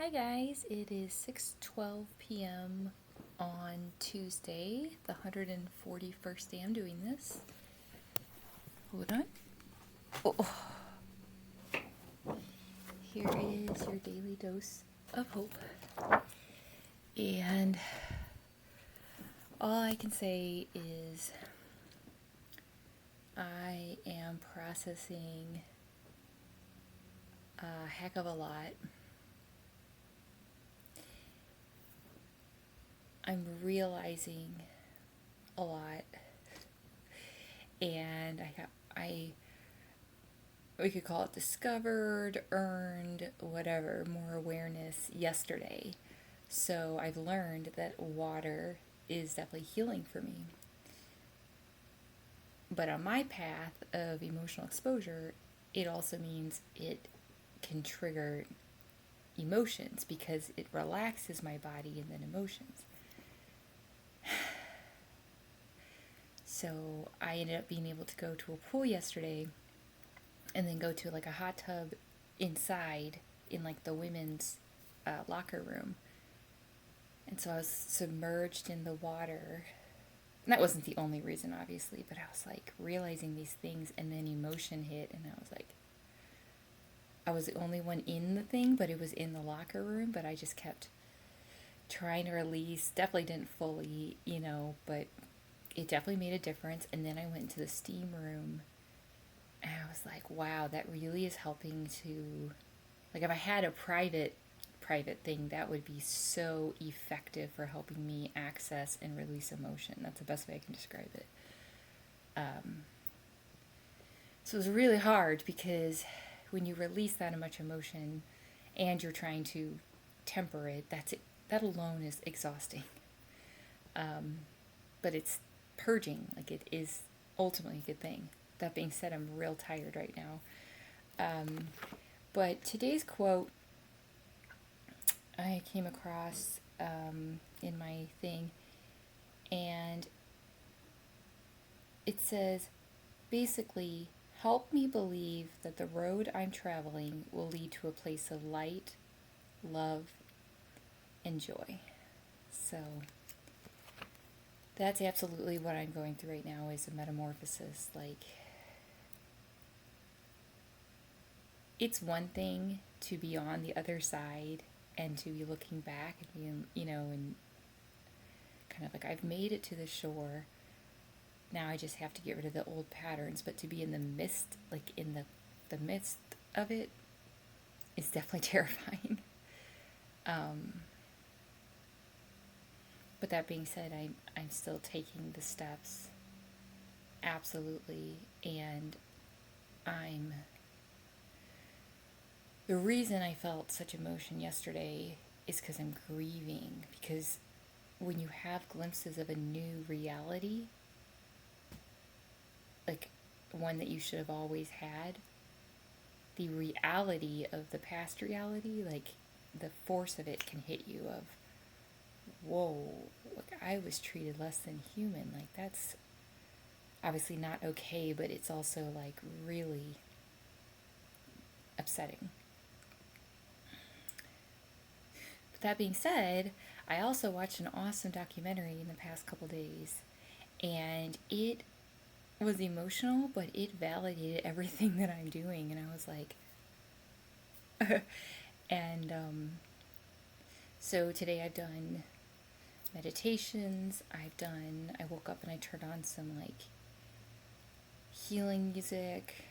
Hi guys, it is 6:12 p.m. on Tuesday, the 141st day I'm doing this. Hold on. Oh, here is your daily dose of hope. And all I can say is I am processing a heck of a lot. I'm realizing a lot, and I we could call it discovered, earned, whatever, more awareness yesterday. So I've learned that water is definitely healing for me. But on my path of emotional exposure, it also means it can trigger emotions because it relaxes my body and then emotions. So I ended up being able to go to a pool yesterday and then go to like a hot tub inside in like the women's locker room. And so I was submerged in the water. And that wasn't the only reason, obviously, but I was like realizing these things, and then emotion hit, and I was like, I was the only one in the thing, but it was in the locker room, but I just kept trying to release. Definitely didn't fully, but it definitely made a difference. And then I went into the steam room, and I was like, wow, that really is helping to, like, if I had a private thing, that would be so effective for helping me access and release emotion. That's the best way I can describe it. So it was really hard because when you release that much emotion and you're trying to temper it, that's it. That alone is exhausting. But it's purging. Like, it is ultimately a good thing. That being said, I'm real tired right now. But today's quote I came across in my thing, and it says, basically, help me believe that the road I'm traveling will lead to a place of light, love, and joy. So that's absolutely what I'm going through right now, is a metamorphosis. Like, it's one thing to be on the other side and to be looking back and being, and kind of like, I've made it to the shore. Now I just have to get rid of the old patterns. But to be in the midst, like in the midst of it, is definitely terrifying. But that being said, I'm still taking the steps, absolutely, and I'm. The reason I felt such emotion yesterday is because I'm grieving. Because when you have glimpses of a new reality, like one that you should have always had, the reality of the past reality, like the force of it can hit you of, whoa, look, I was treated less than human. Like, that's obviously not okay, but it's also like really upsetting. But that being said, I also watched an awesome documentary in the past couple days, and it was emotional, but it validated everything that I'm doing, and I was like, and so today I've done meditations. I woke up and I turned on some like healing music.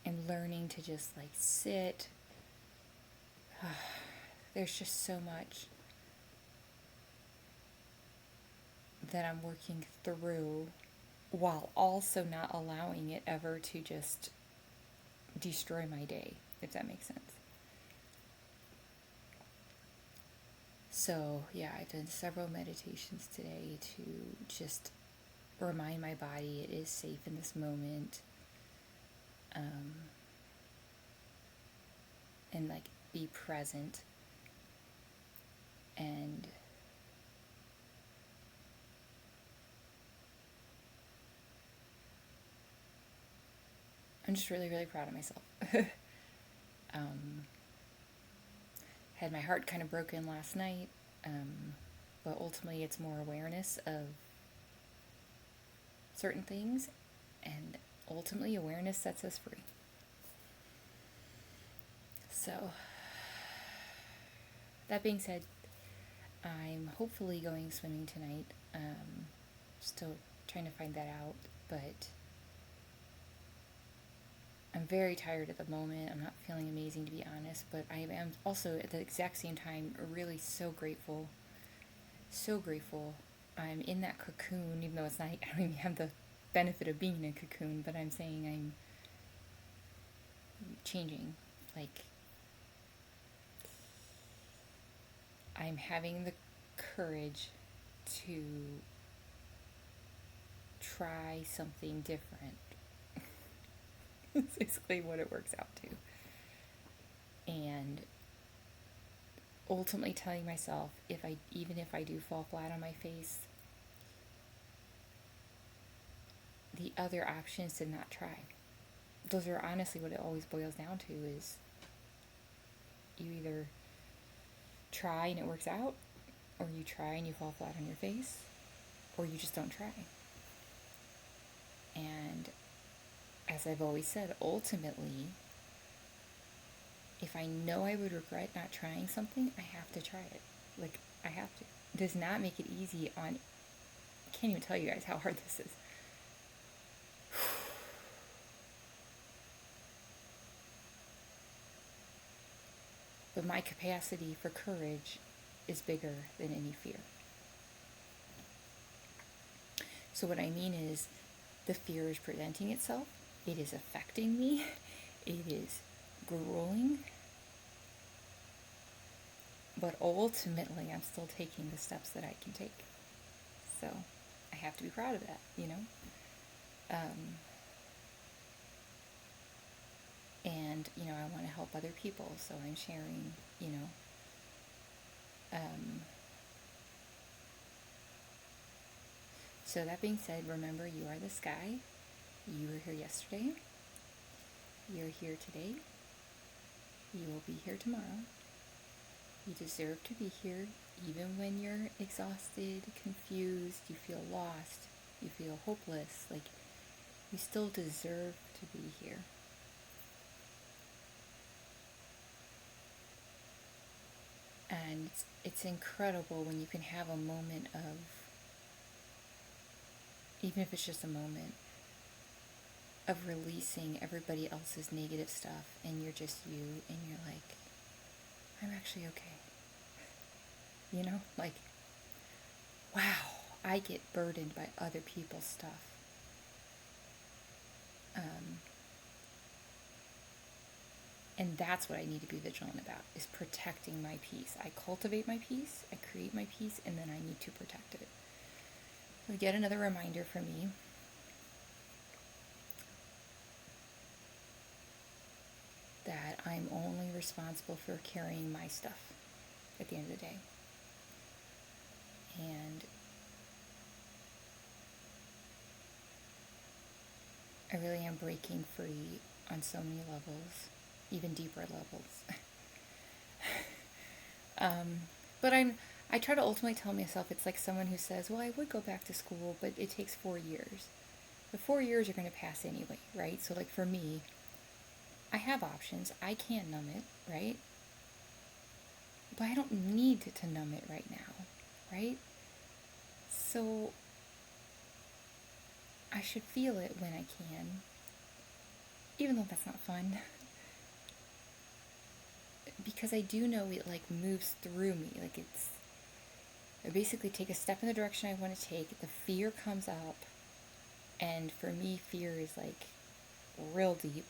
I'm learning to just like sit. There's just so much that I'm working through while also not allowing it ever to just destroy my day, if that makes sense. So, yeah, I've done several meditations today to just remind my body it is safe in this moment. And like be present, and I'm just really, really proud of myself. Had my heart kind of broken last night, but ultimately it's more awareness of certain things, and ultimately awareness sets us free. So, that being said, I'm hopefully going swimming tonight. Still trying to find that out, but I'm very tired at the moment. I'm not feeling amazing, to be honest, but I am also at the exact same time really so grateful. So grateful. I'm in that cocoon, even though it's not, I don't even have the benefit of being in a cocoon, but I'm saying I'm changing. Like, I'm having the courage to try something different. It's basically what it works out to. And ultimately telling myself, even if I do fall flat on my face, the other option is to not try. Those are honestly what it always boils down to, is you either try and it works out, or you try and you fall flat on your face, or you just don't try. And as I've always said, ultimately, if I know I would regret not trying something, I have to try it. Like, I have to. It does not make it easy I can't even tell you guys how hard this is. But my capacity for courage is bigger than any fear. So what I mean is, the fear is presenting itself. It is affecting me. It is grueling. But ultimately, I'm still taking the steps that I can take. So I have to be proud of that, you know? And, you know, I want to help other people, so I'm sharing, you know, so that being said, remember, you are the sky. You were here yesterday. You're here today. You will be here tomorrow. You deserve to be here, even when you're exhausted, confused, you feel lost, you feel hopeless. Like, you still deserve to be here. And it's incredible when you can have a moment of, even if it's just a moment, of releasing everybody else's negative stuff, and you're just you, and you're like, I'm actually okay. You know? Like, wow, I get burdened by other people's stuff. And that's what I need to be vigilant about, is protecting my peace. I cultivate my peace, I create my peace, and then I need to protect it. So yet another reminder for me. That I'm only responsible for carrying my stuff at the end of the day. And I really am breaking free on so many levels, even deeper levels. But I try to ultimately tell myself, it's like someone who says, well, I would go back to school, but it takes 4 years. The 4 years are going to pass anyway, right? So, like, for me, I have options. I can numb it, right? But I don't need to numb it right now, right? So I should feel it when I can, even though that's not fun. Because I do know it, like, moves through me. Like, I basically take a step in the direction I want to take, the fear comes up, and for me, fear is, like, real deep,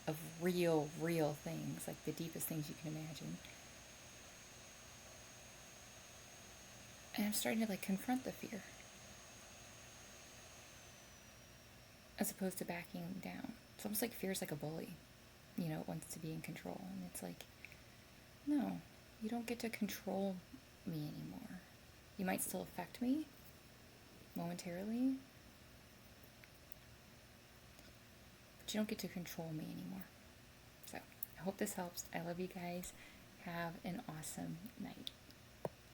of real things, like the deepest things you can imagine. And I'm starting to, like, confront the fear, as opposed to backing down. It's almost like fear is like a bully, you know, it wants to be in control, and it's like, no, you don't get to control me anymore. You might still affect me momentarily, but you don't get to control me anymore. So I I hope this helps. I love you guys. Have an awesome night.